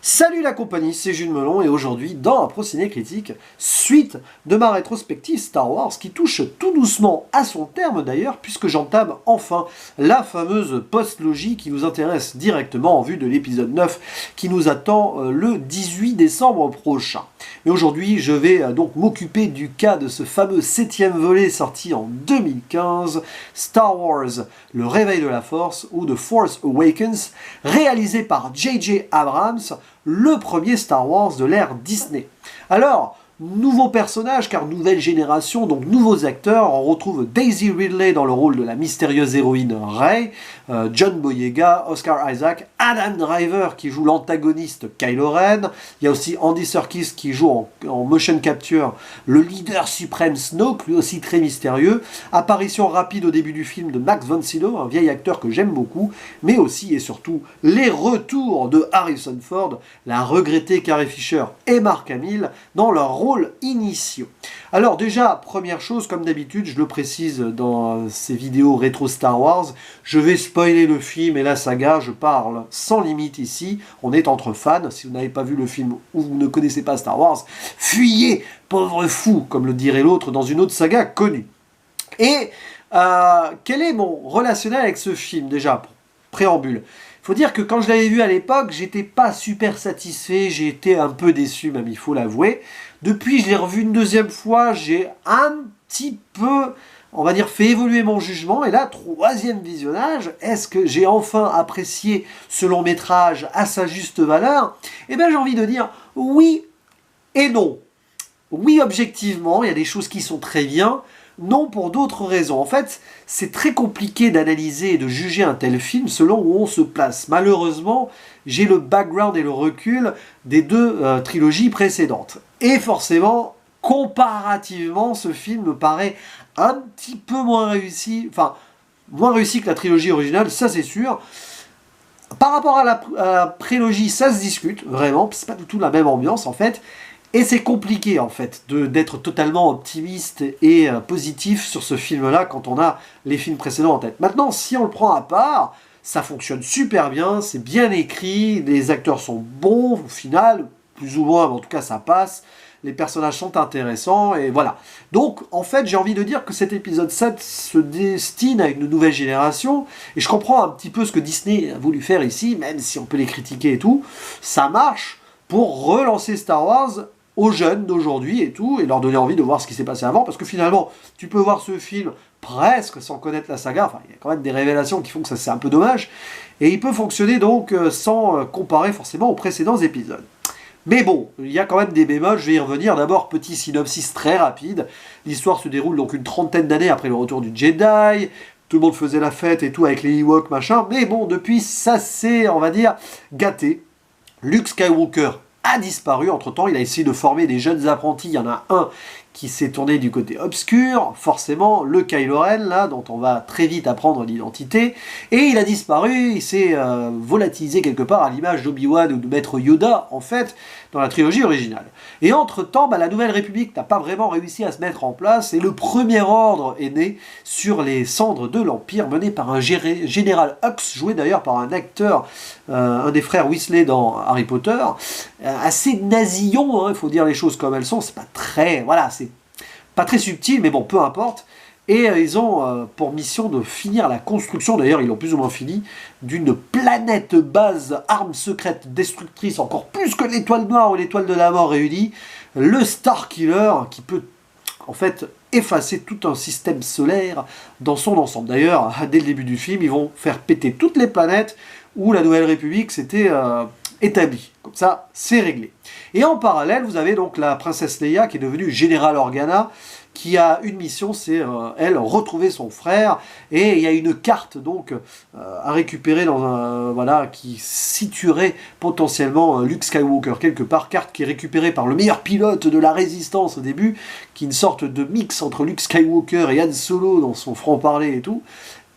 Salut la compagnie, c'est Jules Melon et aujourd'hui dans un Prociné Critique, suite de ma rétrospective Star Wars qui touche tout doucement à son terme d'ailleurs puisque j'entame enfin la fameuse post-logie qui nous intéresse directement en vue de l'épisode 9 qui nous attend le 18 décembre prochain. Mais aujourd'hui je vais donc m'occuper du cas de ce fameux 7e volet sorti en 2015, Star Wars, le réveil de la Force ou The Force Awakens, réalisé par J.J. Abrams, le premier Star Wars de l'ère Disney. Alors, nouveau personnage car nouvelle génération, donc nouveaux acteurs. On retrouve Daisy Ridley dans le rôle de la mystérieuse héroïne Rey, John Boyega, Oscar Isaac, Adam Driver qui joue l'antagoniste Kylo Ren. Il y a aussi Andy Serkis qui joue en motion capture le leader suprême Snoke, lui aussi très mystérieux. Apparition rapide au début du film de Max von Sydow, un vieil acteur que j'aime beaucoup, mais aussi et surtout les retours de Harrison Ford, la regrettée Carrie Fisher et Mark Hamill dans leur rôle initiaux. Alors déjà, première chose, comme d'habitude, je le précise dans ces vidéos rétro Star Wars, je vais spoiler le film et la saga, je parle sans limite ici, on est entre fans, si vous n'avez pas vu le film ou vous ne connaissez pas Star Wars, fuyez, pauvre fou, comme le dirait l'autre dans une autre saga connue. Et quel est mon relationnel avec ce film déjà, préambule? Faut dire que quand je l'avais vu à l'époque, j'étais pas super satisfait, j'ai été un peu déçu même, il faut l'avouer. Depuis, je l'ai revu une deuxième fois, j'ai un petit peu, on va dire, fait évoluer mon jugement. Et là, troisième visionnage, est-ce que j'ai enfin apprécié ce long métrage à sa juste valeur? Eh bien, j'ai envie de dire oui et non. Oui, objectivement, il y a des choses qui sont très bien. Non, pour d'autres raisons. En fait, c'est très compliqué d'analyser et de juger un tel film selon où on se place. Malheureusement, j'ai le background et le recul des deux trilogies précédentes. Et forcément, comparativement, ce film me paraît un petit peu moins réussi, enfin, moins réussi que la trilogie originale, ça c'est sûr. Par rapport à la prélogie, ça se discute, vraiment, c'est pas du tout la même ambiance en fait. Et c'est compliqué en fait d'être totalement optimiste et positif sur ce film-là quand on a les films précédents en tête. Maintenant, si on le prend à part, ça fonctionne super bien, c'est bien écrit, les acteurs sont bons au final, plus ou moins, mais en tout cas ça passe, les personnages sont intéressants, et voilà. Donc en fait j'ai envie de dire que cet épisode 7 se destine à une nouvelle génération, et je comprends un petit peu ce que Disney a voulu faire ici, même si on peut les critiquer et tout, ça marche pour relancer Star Wars aux jeunes d'aujourd'hui et tout, et leur donner envie de voir ce qui s'est passé avant, parce que finalement, tu peux voir ce film presque sans connaître la saga, enfin, il y a quand même des révélations qui font que ça c'est un peu dommage, et il peut fonctionner donc sans comparer forcément aux précédents épisodes. Mais bon, il y a quand même des bémols, je vais y revenir. D'abord, petit synopsis très rapide. L'histoire se déroule donc une trentaine d'années après le retour du Jedi, tout le monde faisait la fête et tout avec les Ewoks, machin, mais bon, depuis, ça s'est, on va dire, gâté. Luke Skywalker a disparu, entre-temps, il a essayé de former des jeunes apprentis, il y en a un qui s'est tourné du côté obscur, forcément, le Kylo Ren, là, dont on va très vite apprendre l'identité, et il a disparu, il s'est volatilisé quelque part à l'image d'Obi-Wan ou de Maître Yoda, en fait, dans la trilogie originale. Et entre-temps, la Nouvelle République n'a pas vraiment réussi à se mettre en place, et le Premier Ordre est né sur les cendres de l'Empire, mené par un général Hux, joué d'ailleurs par un acteur, un des frères Weasley dans Harry Potter, assez nasillon, hein, il faut dire les choses comme elles sont, c'est pas très, voilà, c'est pas très subtil, mais bon, peu importe. Et ils ont pour mission de finir la construction, d'ailleurs ils l'ont plus ou moins fini, d'une planète base arme secrète destructrice, encore plus que l'étoile noire ou l'étoile de la mort réunie, le Starkiller, qui peut en fait effacer tout un système solaire dans son ensemble. D'ailleurs, dès le début du film, ils vont faire péter toutes les planètes où la Nouvelle République s'était établie. Comme ça, c'est réglé. Et en parallèle, vous avez donc la princesse Leia qui est devenue Général Organa, qui a une mission, c'est elle retrouver son frère, et il y a une carte donc à récupérer dans un voilà qui situerait potentiellement Luke Skywalker quelque part, carte qui est récupérée par le meilleur pilote de la Résistance au début, qui est une sorte de mix entre Luke Skywalker et Han Solo dans son franc-parler et tout.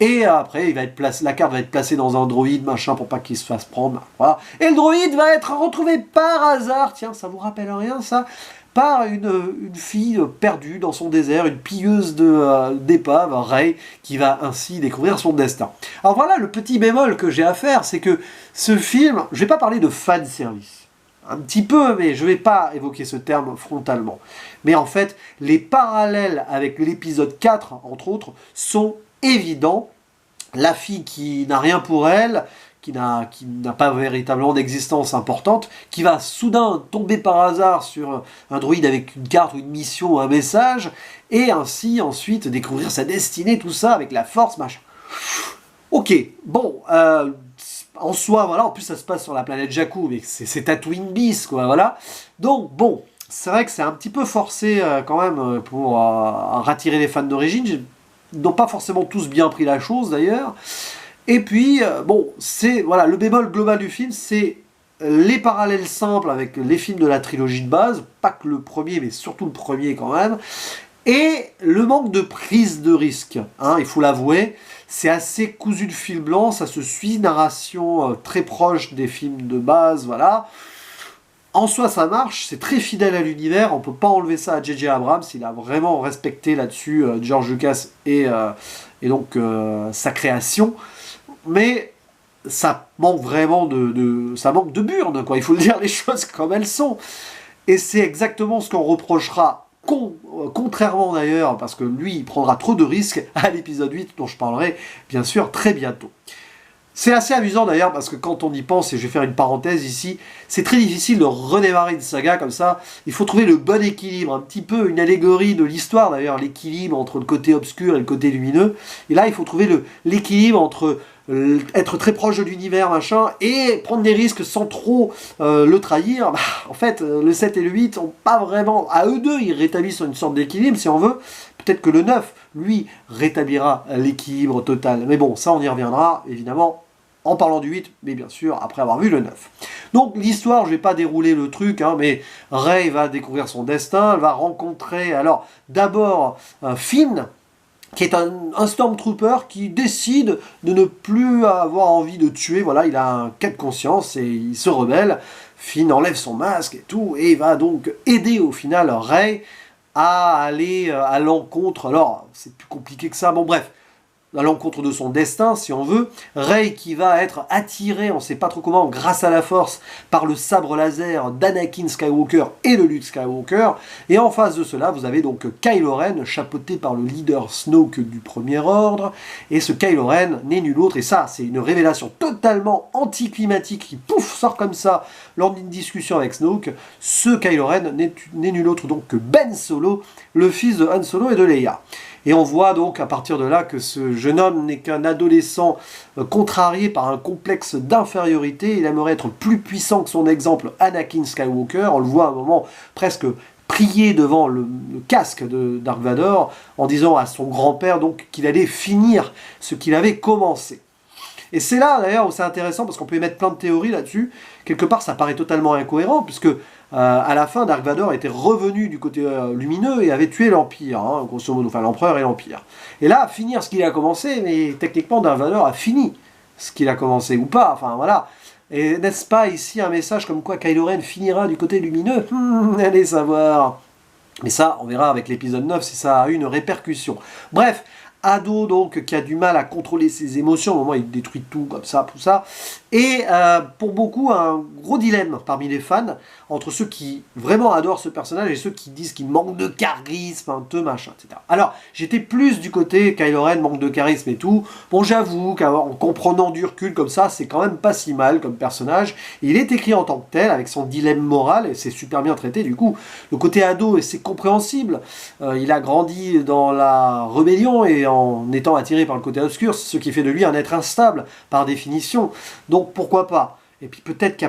Et après, la carte va être placée dans un droïde, machin, pour pas qu'il se fasse prendre. Voilà. Et le droïde va être retrouvé par hasard. Tiens, ça vous rappelle rien, ça? Par une fille perdue dans son désert, une pilleuse d'épave, Rey, qui va ainsi découvrir son destin. Alors voilà, le petit bémol que j'ai à faire, c'est que ce film, je vais pas parler de fan service. un petit peu, mais je ne vais pas évoquer ce terme frontalement. Mais en fait, les parallèles avec l'épisode 4, entre autres, sont évidents. La fille qui n'a rien pour elle, qui n'a pas véritablement d'existence importante, qui va soudain tomber par hasard sur un droïde avec une carte ou une mission ou un message, et ainsi ensuite découvrir sa destinée, tout ça, avec la force, machin. Ok, bon, en soi, voilà, en plus ça se passe sur la planète Jakku, mais c'est Tatooine bis, quoi, voilà. Donc, bon, c'est vrai que c'est un petit peu forcé quand même pour rattirer les fans d'origine. Ils n'ont pas forcément tous bien pris la chose d'ailleurs. Et puis, bon, c'est voilà, le bémol global du film, c'est les parallèles simples avec les films de la trilogie de base, pas que le premier, mais surtout le premier quand même, et le manque de prise de risque, hein, il faut l'avouer. C'est assez cousu de fil blanc, ça se suit, narration très proche des films de base, voilà. En soi, ça marche, c'est très fidèle à l'univers, on peut pas enlever ça à J.J. Abrams, il a vraiment respecté là-dessus George Lucas et donc sa création, mais ça manque vraiment ça manque de burne, quoi. Il faut dire les choses comme elles sont. Et c'est exactement ce qu'on reprochera, contrairement d'ailleurs, parce que lui, il prendra trop de risques à l'épisode 8, dont je parlerai bien sûr très bientôt. C'est assez amusant d'ailleurs, parce que quand on y pense, et je vais faire une parenthèse ici, c'est très difficile de redémarrer une saga comme ça. Il faut trouver le bon équilibre, un petit peu une allégorie de l'histoire d'ailleurs, l'équilibre entre le côté obscur et le côté lumineux. Et là, il faut trouver l'équilibre entre être très proche de l'univers, machin, et prendre des risques sans trop le trahir. Bah, en fait, le 7 et le 8 ont pas vraiment... À eux deux, ils rétablissent une sorte d'équilibre, si on veut. Peut-être que le 9, lui, rétablira l'équilibre total. Mais bon, ça, on y reviendra, évidemment, en parlant du 8, mais bien sûr, après avoir vu le 9. Donc, l'histoire, je ne vais pas dérouler le truc, hein, mais Rey va découvrir son destin, elle va rencontrer, alors, d'abord, Finn, qui est un Stormtrooper qui décide de ne plus avoir envie de tuer. Voilà, il a un cas de conscience et il se rebelle. Finn enlève son masque et tout, et il va donc aider au final Rey à aller à l'encontre. Alors, c'est plus compliqué que ça, bon bref, à l'encontre de son destin, si on veut. Rey qui va être attiré, on ne sait pas trop comment, grâce à la force, par le sabre laser d'Anakin Skywalker et de Luke Skywalker. Et en face de cela, vous avez donc Kylo Ren, chapeauté par le leader Snoke du Premier Ordre. Et ce Kylo Ren n'est nul autre, et ça, c'est une révélation totalement anticlimatique qui, pouf, sort comme ça lors d'une discussion avec Snoke. Ce Kylo Ren n'est nul autre donc que Ben Solo, le fils de Han Solo et de Leia. Et on voit donc à partir de là que ce jeune homme n'est qu'un adolescent contrarié par un complexe d'infériorité. Il aimerait être plus puissant que son exemple Anakin Skywalker. On le voit à un moment presque prier devant le casque de Dark Vador en disant à son grand-père donc qu'il allait finir ce qu'il avait commencé. Et c'est là d'ailleurs où c'est intéressant parce qu'on peut émettre plein de théories là-dessus. Quelque part ça paraît totalement incohérent puisque à la fin Dark Vador était revenu du côté lumineux et avait tué l'Empire, hein, grosso modo, enfin l'Empereur et l'Empire. Et là, finir ce qu'il a commencé, mais techniquement Dark Vador a fini ce qu'il a commencé ou pas, enfin voilà. Et n'est-ce pas ici un message comme quoi Kylo Ren finira du côté lumineux? Allez savoir. Mais ça, on verra avec l'épisode 9 si ça a eu une répercussion. Bref, ado donc qui a du mal à contrôler ses émotions, au moment où il détruit tout comme ça, tout ça. Et pour beaucoup, un gros dilemme parmi les fans, entre ceux qui vraiment adorent ce personnage et ceux qui disent qu'il manque de charisme, un peu machin, etc. Alors, j'étais plus du côté Kylo Ren, manque de charisme et tout. Bon, j'avoue qu'en comprenant du recul comme ça, c'est quand même pas si mal comme personnage. Il est écrit en tant que tel, avec son dilemme moral, et c'est super bien traité du coup. Le côté ado, et c'est compréhensible. Il a grandi dans la rébellion et en étant attiré par le côté obscur, ce qui fait de lui un être instable, par définition. Donc pourquoi pas? Et puis peut-être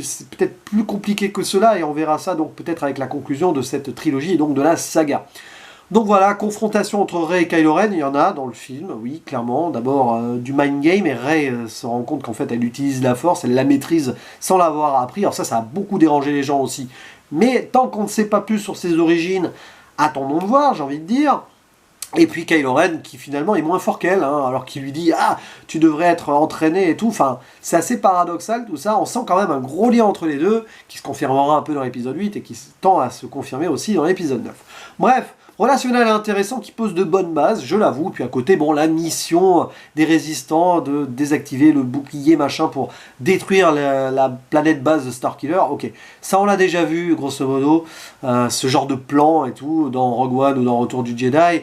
c'est peut-être plus compliqué que cela, et on verra ça donc peut-être avec la conclusion de cette trilogie et donc de la saga. Donc voilà, confrontation entre Rey et Kylo Ren, il y en a dans le film, oui, clairement. D'abord du mind game, et Rey se rend compte qu'en fait elle utilise la force, elle la maîtrise sans l'avoir appris. Alors ça a beaucoup dérangé les gens aussi. Mais tant qu'on ne sait pas plus sur ses origines, attendons de voir, j'ai envie de dire. Et puis Kylo Ren qui finalement est moins fort qu'elle, hein, alors qu'il lui dit « Ah, tu devrais être entraîné et tout ». Enfin, c'est assez paradoxal tout ça. On sent quand même un gros lien entre les deux, qui se confirmera un peu dans l'épisode 8 et qui tend à se confirmer aussi dans l'épisode 9. Bref, relationnel intéressant qui pose de bonnes bases, je l'avoue. Puis à côté, bon, la mission des résistants de désactiver le bouclier machin pour détruire la planète base de Starkiller. Ok, ça on l'a déjà vu, grosso modo, ce genre de plan et tout, dans Rogue One ou dans Retour du Jedi.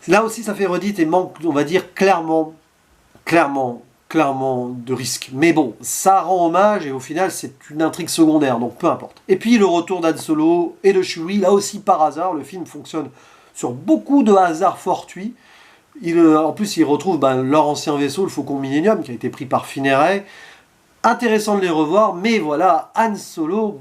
Là aussi, ça fait redite et manque, on va dire, clairement de risque. Mais bon, ça rend hommage et au final, c'est une intrigue secondaire, donc peu importe. Et puis le retour d'Han Solo et de Chewie, là aussi par hasard, le film fonctionne sur beaucoup de hasards fortuits. En plus, ils retrouvent leur ancien vaisseau, le Faucon Millenium, qui a été pris par Fineray. Intéressant de les revoir, mais voilà, Han Solo,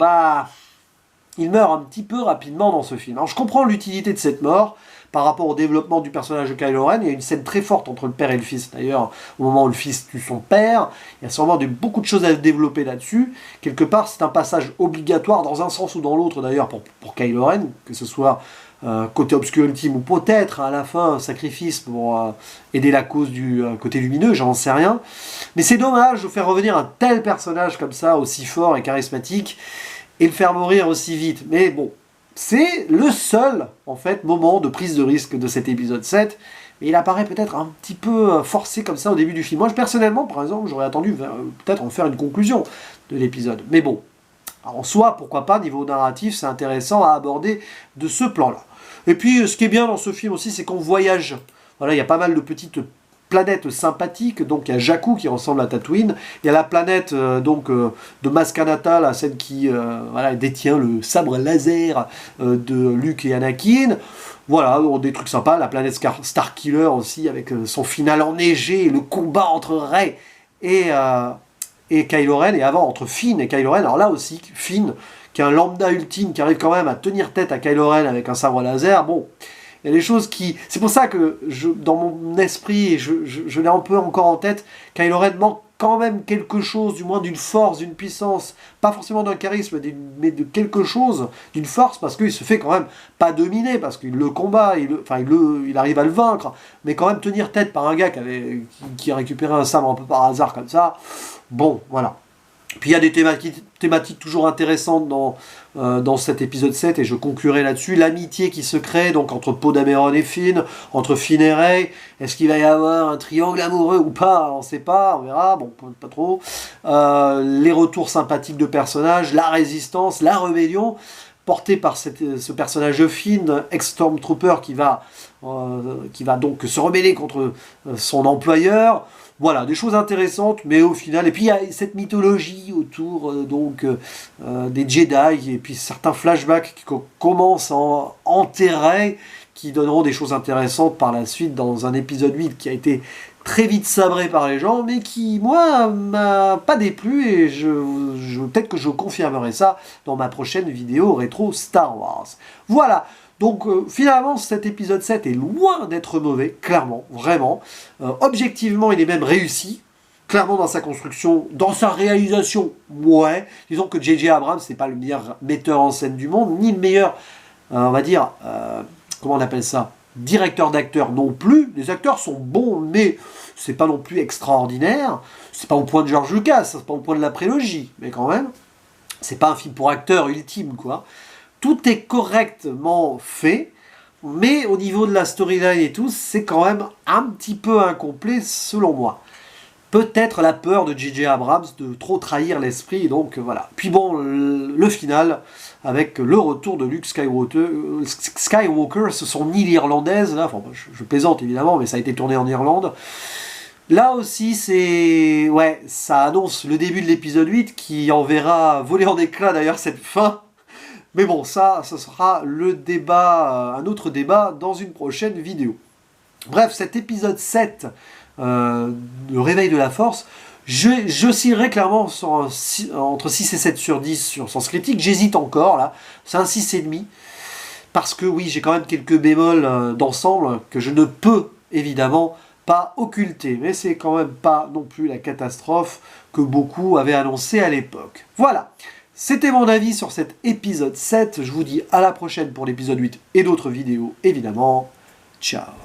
il meurt un petit peu rapidement dans ce film. Alors je comprends l'utilité de cette mort par rapport au développement du personnage de Kylo Ren. Il y a une scène très forte entre le père et le fils. D'ailleurs, au moment où le fils tue son père, il y a sûrement beaucoup de choses à développer là-dessus. Quelque part, c'est un passage obligatoire dans un sens ou dans l'autre, d'ailleurs, pour Kylo Ren, que ce soit côté obscur ultime ou peut-être à la fin un sacrifice pour aider la cause du côté lumineux, j'en sais rien. Mais c'est dommage de faire revenir un tel personnage comme ça, aussi fort et charismatique, et le faire mourir aussi vite. Mais bon, c'est le seul, en fait, moment de prise de risque de cet épisode 7, mais il apparaît peut-être un petit peu forcé comme ça au début du film. Moi, personnellement, par exemple, j'aurais attendu peut-être en faire une conclusion de l'épisode. Mais bon, en soi, pourquoi pas, niveau narratif, c'est intéressant à aborder de ce plan-là. Et puis, ce qui est bien dans ce film aussi, c'est qu'on voyage. Voilà, il y a pas mal de petites planète sympathique, donc il y a Jakku qui ressemble à Tatooine, il y a la planète de Maskanata, là, celle qui détient le sabre laser de Luke et Anakin, voilà, des trucs sympas, la planète Starkiller aussi, avec son final enneigé, le combat entre Rey et Kylo Ren, et avant entre Finn et Kylo Ren, alors là aussi, Finn, qui est un lambda ultime, qui arrive quand même à tenir tête à Kylo Ren avec un sabre laser, bon... Il y a des choses qui... C'est pour ça que, dans mon esprit, et je l'ai un peu encore en tête, Kylo Ren manque quand même quelque chose, du moins d'une force, d'une puissance, pas forcément d'un charisme, mais de quelque chose, d'une force, parce qu'il se fait quand même pas dominer, parce qu'il le combat, il arrive à le vaincre, mais quand même tenir tête par un gars qui a récupéré un sabre un peu par hasard comme ça, bon, voilà. Puis il y a des thématiques toujours intéressantes dans cet épisode 7, et je conclurai là-dessus. L'amitié qui se crée donc entre Poe Dameron et Finn, entre Finn et Rey. Est-ce qu'il va y avoir un triangle amoureux ou pas? On ne sait pas, on verra, bon, pas trop. Les retours sympathiques de personnages, la résistance, la rébellion, portée par ce personnage de Finn, ex-Stormtrooper, qui va donc se rebeller contre son employeur. Voilà, des choses intéressantes, mais au final... Et puis il y a cette mythologie autour des Jedi, et puis certains flashbacks qui commencent à enterrer, qui donneront des choses intéressantes par la suite dans un épisode 8 qui a été très vite sabré par les gens, mais qui, moi, m'a pas déplu, et peut-être que je confirmerai ça dans ma prochaine vidéo rétro Star Wars. Voilà. Donc finalement, cet épisode 7 est loin d'être mauvais, clairement, vraiment. Objectivement, il est même réussi, clairement dans sa construction, dans sa réalisation, ouais. Disons que J.J. Abrams, c'est pas le meilleur metteur en scène du monde, ni le meilleur, on va dire, comment on appelle ça, directeur d'acteurs non plus. Les acteurs sont bons, mais c'est pas non plus extraordinaire. C'est pas au point de George Lucas, c'est pas au point de la prélogie, mais quand même, c'est pas un film pour acteurs ultime, quoi. Tout est correctement fait, mais au niveau de la storyline et tout, c'est quand même un petit peu incomplet selon moi. Peut-être la peur de J.J. Abrams de trop trahir l'esprit, donc voilà. Puis bon, le final, avec le retour de Luke Skywalker, ce sont ni l'irlandaise, là, enfin, je plaisante évidemment, mais ça a été tourné en Irlande. Là aussi, ça annonce le début de l'épisode 8, qui enverra voler en éclats d'ailleurs cette fin. Mais bon, ça sera le débat, un autre débat dans une prochaine vidéo. Bref, cet épisode 7, le réveil de la force, j'oscillerai clairement entre 6 et 7 sur 10 sur Sens Critique. J'hésite encore, là. C'est un 6,5. Parce que oui, j'ai quand même quelques bémols d'ensemble que je ne peux évidemment pas occulter. Mais c'est quand même pas non plus la catastrophe que beaucoup avaient annoncé à l'époque. Voilà. C'était mon avis sur cet épisode 7. Je vous dis à la prochaine pour l'épisode 8 et d'autres vidéos, évidemment. Ciao.